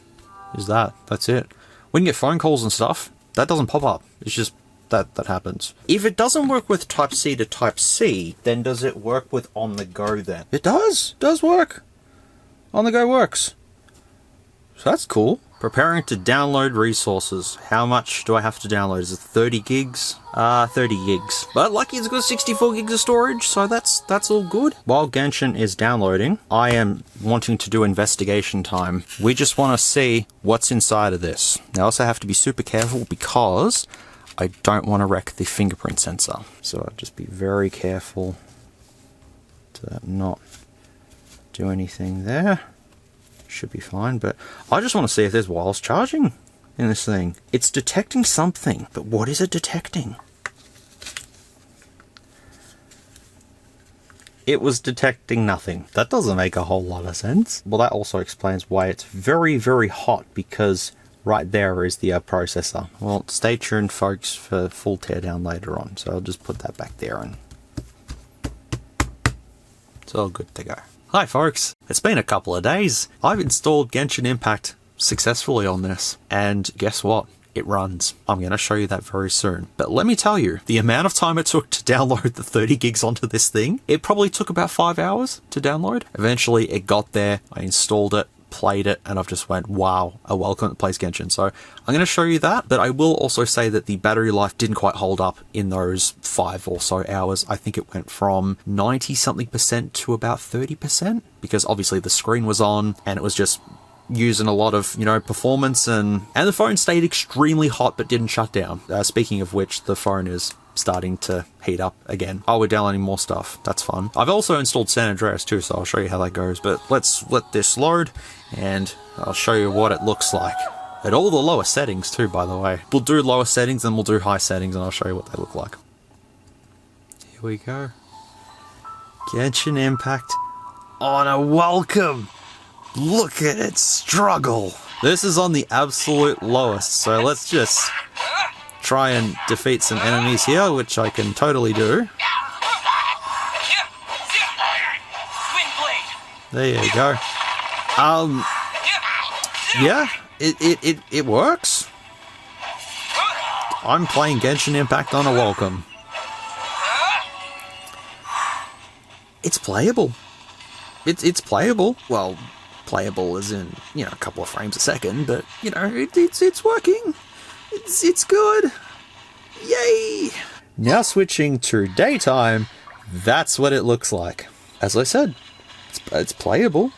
that. That's it. When you get phone calls and stuff, that doesn't pop up. It's just that happens. If it doesn't work with Type-C to Type-C, then does it work with on-the-go then? It does. It does work. On-the-go works. So that's cool. Preparing to download resources. How much do I have to download? Is it 30 gigs? 30 gigs. But lucky it's got 64 gigs of storage, so that's all good. While Genshin is downloading, I am wanting to do investigation time. We just want to see what's inside of this. Now I also have to be super careful because I don't want to wreck the fingerprint sensor. So I'll just be very careful to not do anything there. Should be fine, but I just want to see if there's wireless charging in this thing. It's detecting something, but what is it detecting? It was detecting nothing. That doesn't make a whole lot of sense. Well, that also explains why it's very, very hot, because right there is the processor. Well, stay tuned, folks, for full teardown later on. So I'll just put that back there and it's all good to go. Hi folks, it's been a couple of days. I've installed Genshin Impact successfully on this, and guess what? It runs. I'm going to show you that very soon. But let me tell you, the amount of time it took to download the 30 gigs onto this thing, it probably took about 5 hours to download. Eventually it got there, I installed it, played it, and I've just went, wow, a welcome that plays Genshin. So I'm going to show you that, but I will also say that the battery life didn't quite hold up in those 5 or so hours. I think it went from 90 something percent to about 30%, because obviously the screen was on and it was just using a lot of, you know, performance, and the phone stayed extremely hot but didn't shut down. Speaking of which, the phone is starting to heat up again. Oh, we're downloading more stuff. That's fun. I've also installed San Andreas too, so I'll show you how that goes. But let's let this load, and I'll show you what it looks like. At all the lower settings too, by the way. We'll do lower settings and we'll do high settings, and I'll show you what they look like. Here we go. Genshin Impact on a welcome. Look at it struggle. This is on the absolute lowest, so let's just try and defeat some enemies here, which I can totally do. There you go. Yeah, it works. I'm playing Genshin Impact on a welcome. It's playable. It's playable. Well, playable as in, you know, a couple of frames a second, but, you know, it's working. It's good. Yay! Now switching to daytime, that's what it looks like. As I said, it's playable.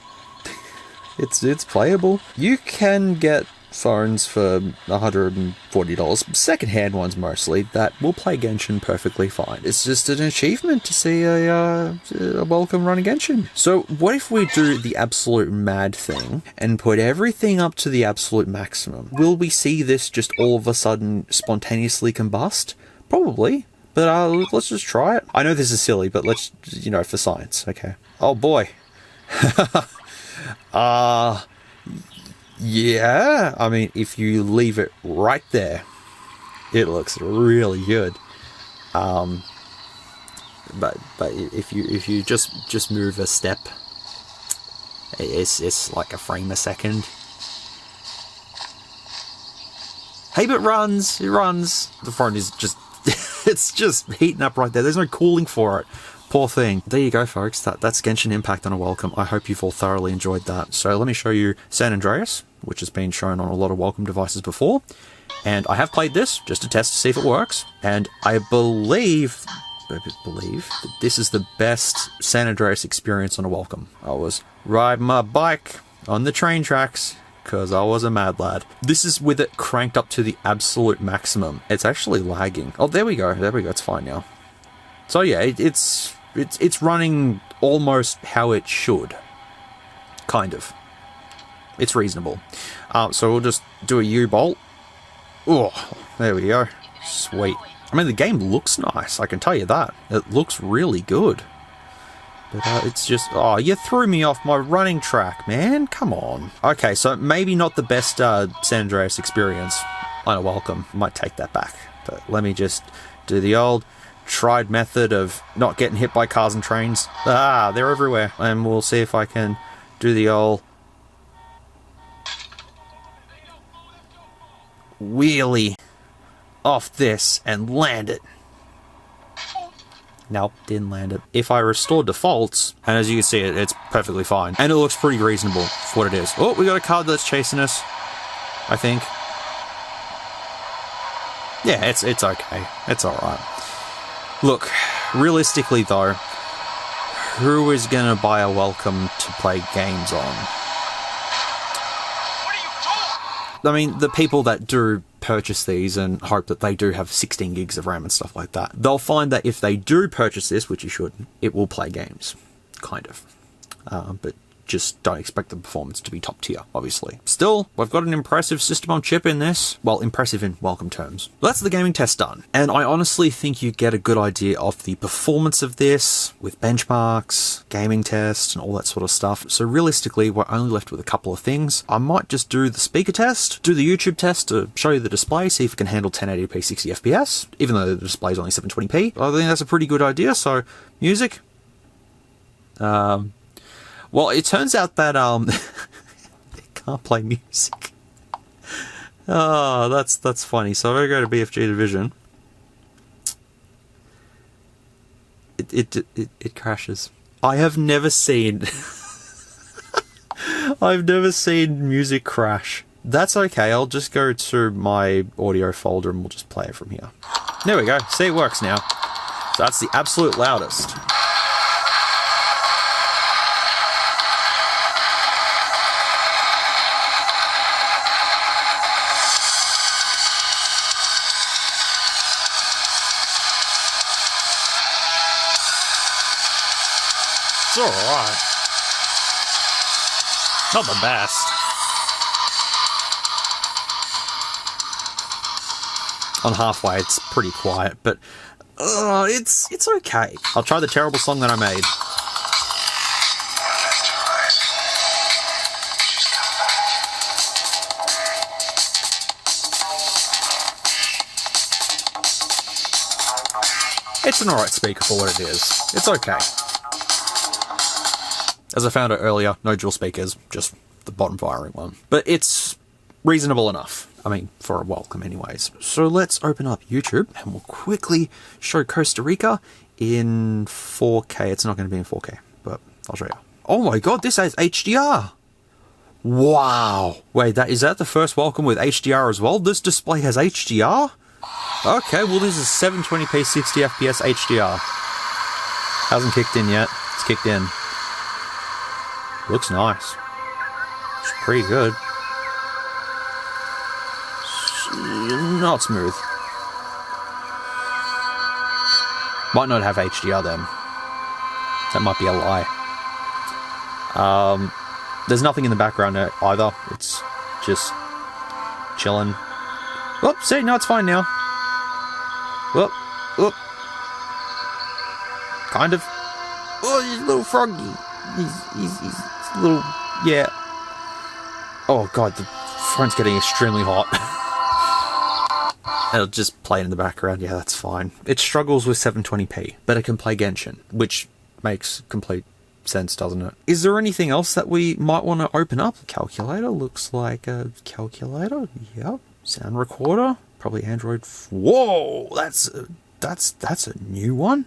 It's playable. You can get phones for $140, secondhand ones mostly, that will play Genshin perfectly fine. It's just an achievement to see a welcome running Genshin. So what if we do the absolute mad thing and put everything up to the absolute maximum? Will we see this just all of a sudden spontaneously combust? Probably. But let's just try it. I know this is silly, but let's, you know, for science, okay? Oh boy. Yeah, I mean, if you leave it right there, it looks really good. But if you just move a step, it's like a frame a second. Hey, but it runs. The phone is just it's just heating up right there. There's no cooling for it. Poor thing. There you go, folks. That's Genshin Impact on a welcome. I hope you've all thoroughly enjoyed that. So let me show you San Andreas, which has been shown on a lot of welcome devices before. And I have played this just to test to see if it works. And I believe that this is the best San Andreas experience on a welcome. I was riding my bike on the train tracks because I was a mad lad. This is with it cranked up to the absolute maximum. It's actually lagging. Oh, there we go. It's fine now. So yeah, it's running almost how it should. Kind of. It's reasonable. So we'll just do a U-bolt. Oh, there we go. Sweet. I mean, the game looks nice, I can tell you that. It looks really good. But it's just... Oh, you threw me off my running track, man. Come on. Okay, so maybe not the best San Andreas experience on a welcome. Might take that back. But let me just do the old tried method of not getting hit by cars and trains. Ah, they're everywhere. And we'll see if I can do the old wheelie off this and land it. Nope, didn't land it. If I restore defaults, and as you can see, it's perfectly fine. And it looks pretty reasonable for what it is. Oh, we got a car that's chasing us. I think. Yeah, it's okay. It's alright. Look, realistically though, who is gonna buy a welcome to play games on? I mean, the people that do purchase these and hope that they do have 16 gigs of RAM and stuff like that, they'll find that if they do purchase this, which you should, it will play games. Kind of. But just don't expect the performance to be top tier, obviously. Still, we've got an impressive system on chip in this. Well, impressive in welcome terms. That's the gaming test done. And I honestly think you get a good idea of the performance of this with benchmarks, gaming tests, and all that sort of stuff. So realistically, we're only left with a couple of things. I might just do the speaker test, do the YouTube test to show you the display, see if it can handle 1080p 60 FPS, even though the display is only 720p. I think that's a pretty good idea. So, music. Well, it turns out that they can't play music. Oh, that's funny. So I'm gonna go to BFG Division. It crashes. I have never seen I've never seen music crash. That's okay. I'll just go to my audio folder and we'll just play it from here. There we go. See, it works now. So that's the absolute loudest. It's alright. Not the best. On halfway, it's pretty quiet, but it's okay. I'll try the terrible song that I made. It's an alright speaker for what it is. It's okay. As I found out earlier, no dual speakers, just the bottom firing one. But it's reasonable enough. I mean, for a welcome anyways. So let's open up YouTube and we'll quickly show Costa Rica in 4K. It's not going to be in 4K, but I'll show you. Oh my god, this has HDR! Wow! Wait, is that the first welcome with HDR as well? This display has HDR? Okay, well this is 720p 60 FPS HDR. Hasn't kicked in yet. It's kicked in. Looks nice. It's pretty good. Not smooth. Might not have HDR then. That might be a lie. There's nothing in the background either. It's just chilling. Whoop, see, no, it's fine now. Whoop, whoop. Kind of. Oh, he's a little froggy. He's a little, yeah. Oh god, the phone's getting extremely hot. It'll just play in the background, yeah, that's fine. It struggles with 720p, but it can play Genshin, which makes complete sense, doesn't it? Is there anything else that we might want to open up? Calculator, looks like a calculator, yep. Sound recorder, probably Android. Whoa, that's a new one.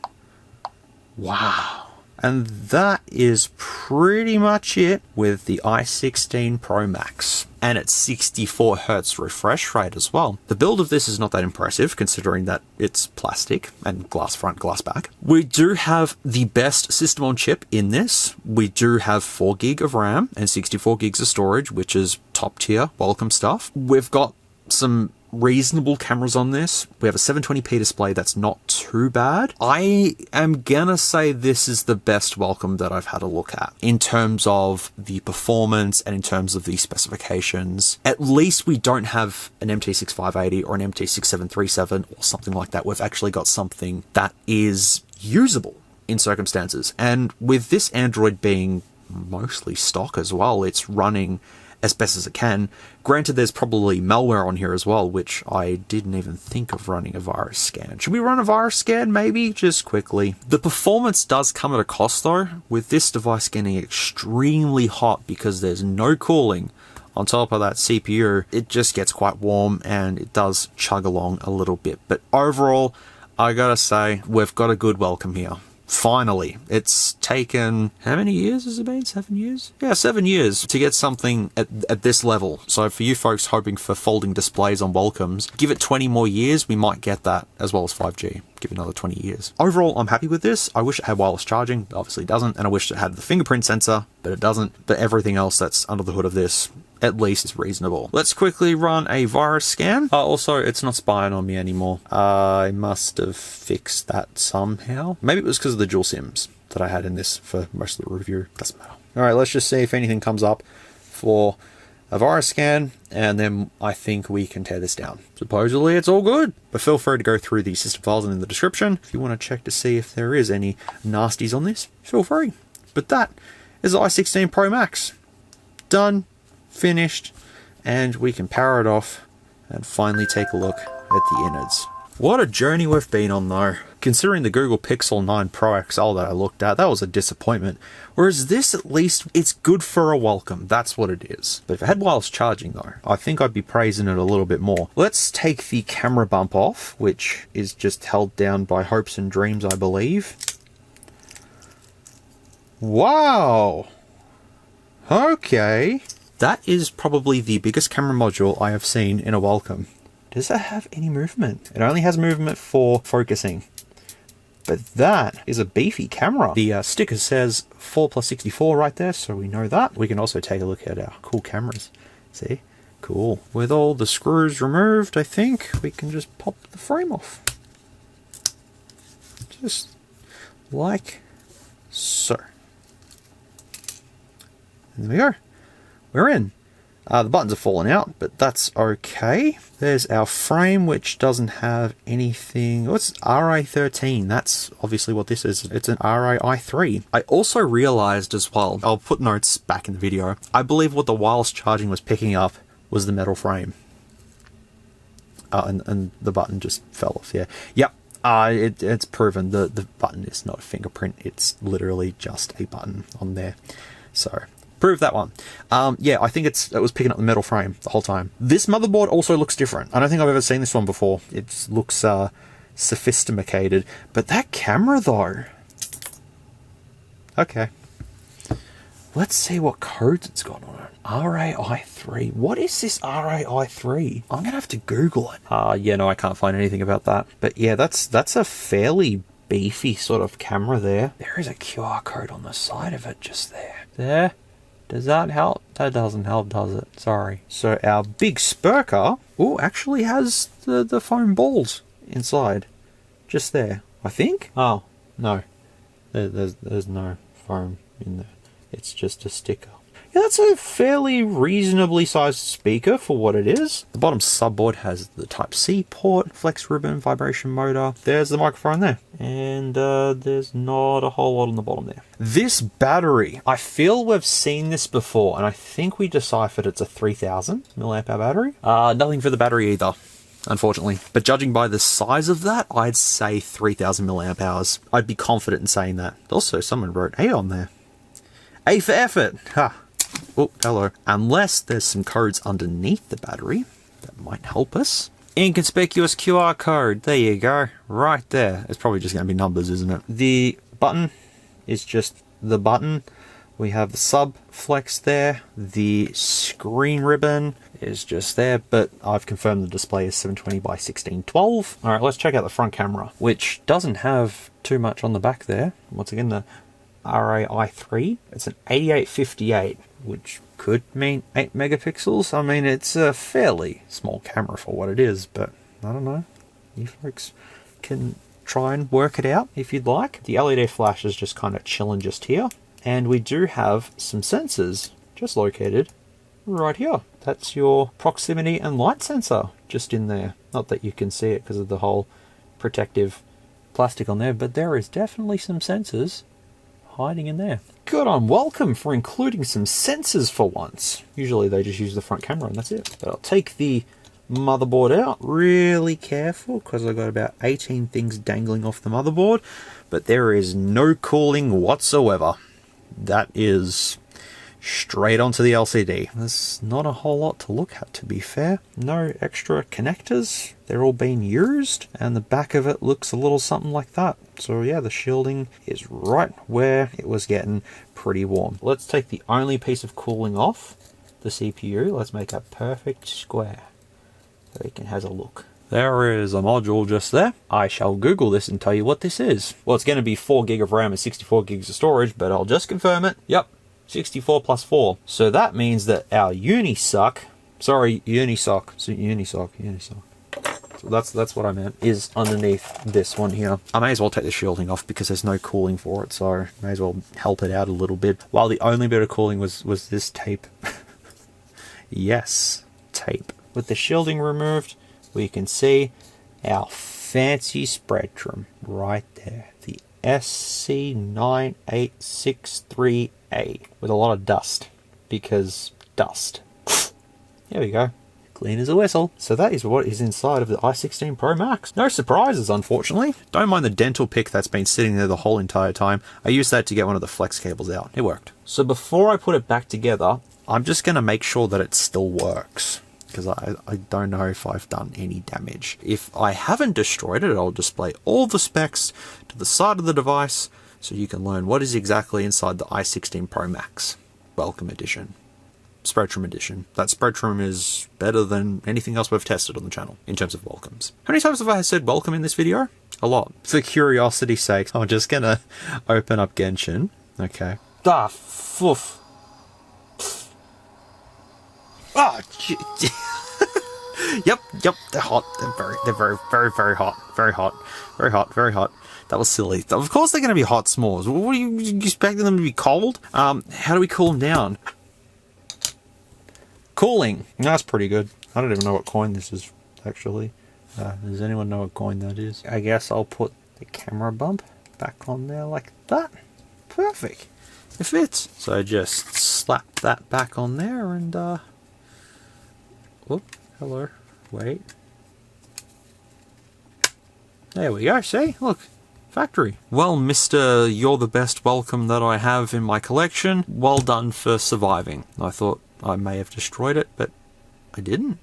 Wow. And that is pretty much it with the i16 Pro Max. And its 64Hz refresh rate as well. The build of this is not that impressive, considering that it's plastic and glass front, glass back. We do have the best system on chip in this. We do have 4 gig of RAM and 64 gigs of storage, which is top tier, welcome stuff. We've got some reasonable cameras on this. We have a 720p display that's not too bad. I am gonna say this is the best welcome that I've had a look at in terms of the performance and in terms of the specifications. At least we don't have an MT6580 or an MT6737 or something like that. We've actually got something that is usable in circumstances. And with this Android being mostly stock as well, it's running as best as it can. Granted, there's probably malware on here as well, which I didn't even think of running a virus scan. Should we run a virus scan, maybe? Just quickly. The performance does come at a cost, though, with this device getting extremely hot because there's no cooling. On top of that CPU, it just gets quite warm and it does chug along a little bit. But overall, I gotta say, we've got a good welcome here. Finally. It's taken, how many years has it been? 7 years? Yeah, 7 years to get something at this level. So for you folks hoping for folding displays on Wellcomes, give it 20 more years, we might get that, as well as 5G. Give it another 20 years. Overall, I'm happy with this. I wish it had wireless charging, but obviously it doesn't, and I wish it had the fingerprint sensor, but it doesn't. But everything else that's under the hood of this, at least, is reasonable. Let's quickly run a virus scan. Also, it's not spying on me anymore. I must have fixed that somehow. Maybe it was because of the dual SIMs that I had in this for most of the review. Doesn't matter. All right, let's just see if anything comes up for a virus scan, and then I think we can tear this down. Supposedly it's all good, but feel free to go through the system files and in the description. If you want to check to see if there is any nasties on this, feel free. But that is the i16 Pro Max. Done, finished, and we can power it off and finally take a look at the innards. What a journey we've been on though. Considering the Google Pixel 9 Pro XL that I looked at, that was a disappointment. Whereas this, at least, it's good for a Wellcome. That's what it is. But if it had wireless charging though, I think I'd be praising it a little bit more. Let's take the camera bump off, which is just held down by hopes and dreams, I believe. Wow! Okay. That is probably the biggest camera module I have seen in a Wellcome. Does that have any movement? It only has movement for focusing. But that is a beefy camera. The sticker says 4+64 right there, so we know that. We can also take a look at our cool cameras. See? Cool. With all the screws removed, I think we can just pop the frame off. Just like so. And there we go. We're in. The buttons are falling out, but that's okay. There's our frame, which doesn't have anything. Oh, it's RA13. That's obviously what this is. It's an RAI3. I also realized as well, I'll put notes back in the video, I believe what the wireless charging was picking up was the metal frame. And the button just fell off, yeah. Yep, it's proven. The button is not a fingerprint. It's literally just a button on there. So prove that one. Yeah, I think it was picking up the metal frame the whole time. This motherboard also looks different. I don't think I've ever seen this one before. It looks sophisticated. But that camera though. Okay. Let's see what codes it's got on it. RAI3. What is this RAI3? I'm gonna have to Google it. Yeah, no, I can't find anything about that. But yeah, that's a fairly beefy sort of camera there. There is a QR code on the side of it just there. There. Does that help? That doesn't help, does it? Sorry. So our big Spurker, actually has the foam balls inside. Just there, I think. Oh, no. There's no foam in there. It's just a sticker. Yeah, that's a fairly reasonably sized speaker for what it is. The bottom subboard has the Type-C port, flex ribbon, vibration motor. There's the microphone there. And there's not a whole lot on the bottom there. This battery, I feel we've seen this before, and I think we deciphered it's a 3000 mAh battery. Nothing for the battery either, unfortunately. But judging by the size of that, I'd say 3000 mAh. I'd be confident in saying that. Also, someone wrote A on there. A for effort. Ha. Oh, hello. Unless there's some codes underneath the battery that might help us. Inconspicuous QR code. There you go. Right there. It's probably just going to be numbers, isn't it? The button is just the button. We have the sub flex there. The screen ribbon is just there, but I've confirmed the display is 720 by 1612. All right, let's check out the front camera, which doesn't have too much on the back there. Once again, the RAI3. It's an 8858, which could mean 8 megapixels. I mean, it's a fairly small camera for what it is, but I don't know. You folks can try and work it out if you'd like. The LED flash is just kind of chilling just here. And we do have some sensors just located right here. That's your proximity and light sensor just in there. Not that you can see it because of the whole protective plastic on there, but there is definitely some sensors hiding in there. Good on Wellcome for including some sensors for once. Usually they just use the front camera and that's it. But I'll take the motherboard out really careful because I've got about 18 things dangling off the motherboard, but there is no cooling whatsoever. That is straight onto the LCD. There's not a whole lot to look at, to be fair. No extra connectors. They're all being used, and the back of it looks a little something like that. So yeah, the shielding is right where it was getting pretty warm. Let's take the only piece of cooling off, the CPU. Let's make a perfect square so you can have a look. There is a module just there. I shall Google this and tell you what this is. Well, it's going to be 4 gig of RAM and 64 gigs of storage, but I'll just confirm it. Yep, 64 plus 4. So that means that our Unisoc, so that's what I meant, is underneath this one here. I may as well take the shielding off because there's no cooling for it, so I may as well help it out a little bit. While the only bit of cooling was this tape. Yes, tape. With the shielding removed, we can see our fancy Spectrum right there. The SC9863A with a lot of dust, because dust. There we go. Clean as a whistle. So that is what is inside of the i16 Pro Max. No surprises, unfortunately. Don't mind the dental pick that's been sitting there the whole entire time. I used that to get one of the flex cables out. It worked. So before I put it back together, I'm just going to make sure that it still works, because I don't know if I've done any damage. If I haven't destroyed it, I'll display all the specs to the side of the device so you can learn what is exactly inside the i16 Pro Max. Welcome Edition. Spectrum Edition. That Spectrum is better than anything else we've tested on the channel in terms of welcomes. How many times have I said welcome in this video? A lot. For curiosity's sake, I'm just gonna open up Genshin. Okay. Ah, foof. Ah, yep, they're hot. They're very hot. Very hot. That was silly. Of course they're going to be hot s'mores. What are you expecting them to be cold? How do we cool them down? Cooling. That's pretty good. I don't even know what coin this is, actually. Does anyone know what coin that is? I guess I'll put the camera bump back on there like that. Perfect. It fits. So just slap that back on there and, whoop, hello. Wait. There we go, see? Look. Factory. Well, Mr. You're the best welcome that I have in my collection. Well done for surviving. I thought I may have destroyed it, but I didn't.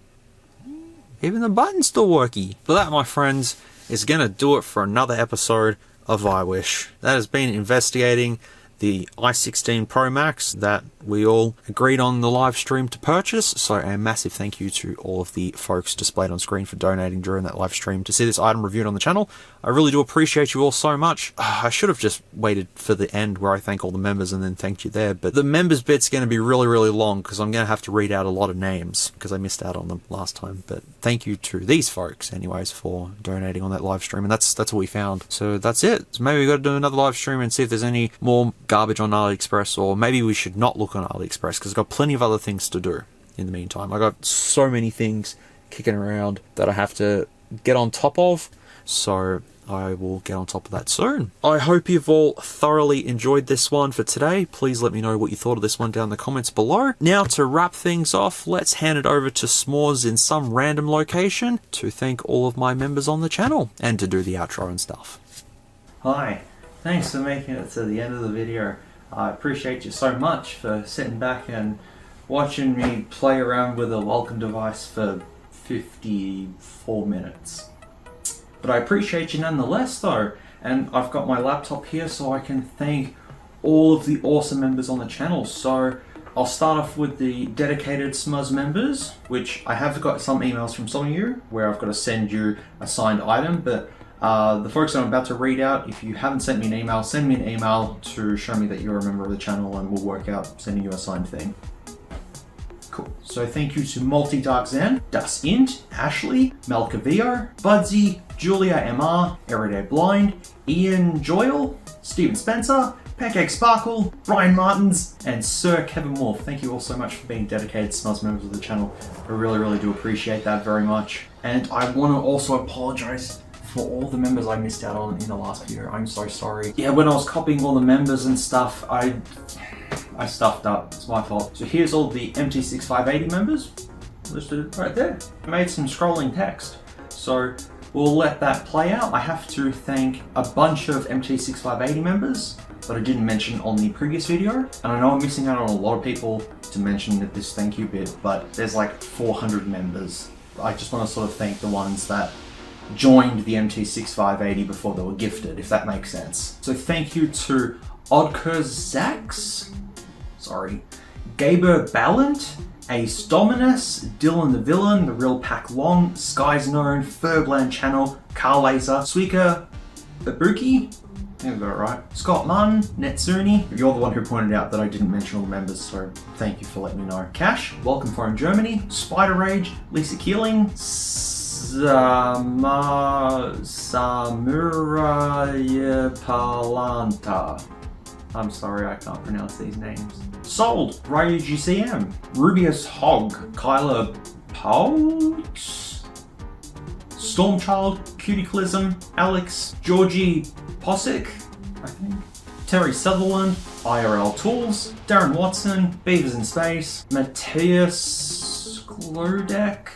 Even the button's still worky. But that, my friends, is going to do it for another episode of iWish. That has been investigating the i16 Pro Max that we all agreed on the live stream to purchase. So a massive thank you to all of the folks displayed on screen for donating during that live stream to see this item reviewed on the channel. I really do appreciate you all so much. I should have just waited for the end where I thank all the members and then thanked you there, but the members bit's going to be really long because I'm going to have to read out a lot of names because I missed out on them last time. But thank you to these folks anyways for donating on that live stream, and that's what we found. So that's it. So maybe we got to do another live stream and see if there's any more garbage on AliExpress, or maybe we should not look on AliExpress because I've got plenty of other things to do in the meantime. I got so many things kicking around that I have to get on top of, so I will get on top of that soon. I hope you've all thoroughly enjoyed this one for today. Please let me know what you thought of this one down in the comments below. Now, to wrap things off, let's hand it over to s'mores in some random location to thank all of my members on the channel and to do the outro and stuff. Hi, thanks for making it to the end of the video. I appreciate you so much for sitting back and watching me play around with a welcome device for 54 minutes. But I appreciate you nonetheless though, and I've got my laptop here so I can thank all of the awesome members on the channel. So I'll start off with the dedicated SMOOREZ members, which I have got some emails from some of you where I've got to send you a signed item, but the folks that I'm about to read out, if you haven't sent me an email, send me an email to show me that you're a member of the channel and we'll work out sending you a signed thing. Cool. So thank you to Multi-Dark Zen, Das Int, Ashley, Melkavio, Budsy, Julia MR, Everyday Blind, Ian Joyle, Stephen Spencer, Pancake Sparkle, Brian Martins, and Sir Kevin Wolf. Thank you all so much for being dedicated SMOOREZ members of the channel. I really do appreciate that very much. And I want to also apologize for all the members I missed out on in the last video. I'm so sorry. Yeah, when I was copying all the members and stuff, I stuffed up. It's my fault. So here's all the MT6580 members listed right there. I made some scrolling text. So we'll let that play out. I have to thank a bunch of MT6580 members that I didn't mention on the previous video. And I know I'm missing out on a lot of people to mention at this thank you bit, but there's like 400 members. I just want to sort of thank the ones that joined the MT6580 before they were gifted, if that makes sense. So thank you to Odkerzax, sorry, Gaber Ballant, Ace Dominus, Dylan the Villain, The Real Pack Long, Skies Known, Furbland Channel, Carl Laser, Suika Babuki, I think I got it right, Scott Munn, Netsuni, you're the one who pointed out that I didn't mention all the members, so thank you for letting me know. Cash, Welcome from Germany, Spider Rage, Lisa Keeling, Samuraya Palanta. I'm sorry, I can't pronounce these names. Sold, Ryu GCM, Rubius Hog, Kyla Pout, Stormchild, Cuticalism, Alex, Georgie Posick, I think, Terry Sutherland, IRL Tools, Darren Watson, Beavers in Space, Matthias Glodek,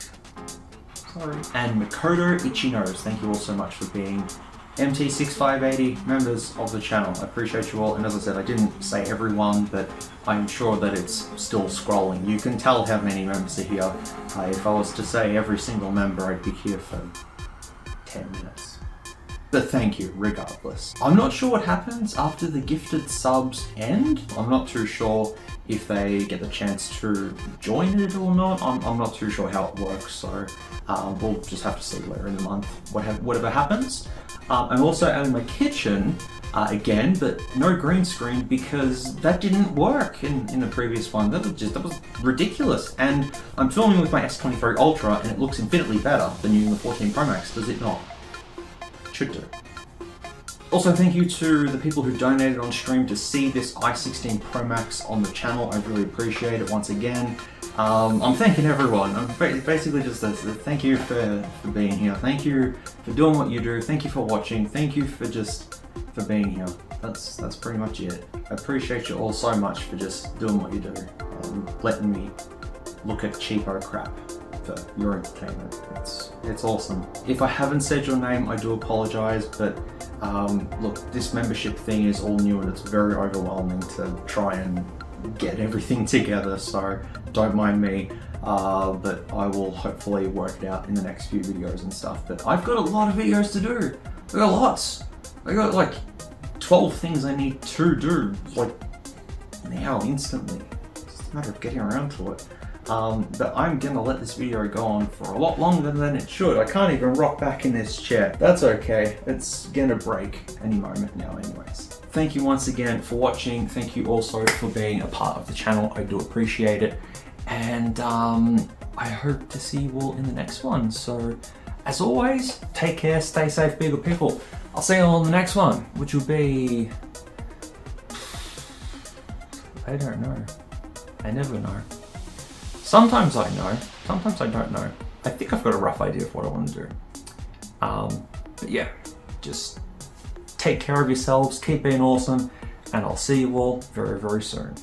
sorry, and Makoto Ichinos. Thank you all so much for being MT6580 members of the channel. I appreciate you all, and as I said, I didn't say everyone, but I'm sure that it's still scrolling. You can tell how many members are here. If I was to say every single member, I'd be here for 10 minutes. But thank you, regardless. I'm not sure what happens after the gifted subs end. I'm not too sure if they get the chance to join it or not. I'm not too sure how it works, so we'll just have to see later in the month whatever happens. I'm also out in my kitchen again, but no green screen because that didn't work in the previous one. That was ridiculous. And I'm filming with my S23 Ultra and it looks infinitely better than using the 14 Pro Max, does it not? It should do. Also, thank you to the people who donated on stream to see this i16 Pro Max on the channel. I really appreciate it once again. I'm thanking everyone. I'm basically just thank you for being here. Thank you for doing what you do. Thank you for watching. Thank you for being here. That's pretty much it. I appreciate you all so much for just doing what you do and letting me look at cheapo crap for your entertainment. It's awesome. If I haven't said your name, I do apologize, but look, this membership thing is all new and it's very overwhelming to try and get everything together, so don't mind me, but I will hopefully work it out in the next few videos and stuff. But I've got a lot of videos to do. I got lots. I got like 12 things I need to do, like now, instantly. It's just a matter of getting around to it. But I'm gonna let this video go on for a lot longer than it should. I can't even rock back in this chair. That's okay. It's gonna break any moment now anyways. Thank you once again for watching. Thank you also for being a part of the channel. I do appreciate it. And I hope to see you all in the next one. So as always, take care, stay safe, be good people. I'll see you all in the next one, which will be... I don't know. I never know. Sometimes I know, sometimes I don't know. I think I've got a rough idea of what I want to do. But yeah, just take care of yourselves, keep being awesome, and I'll see you all very, very soon.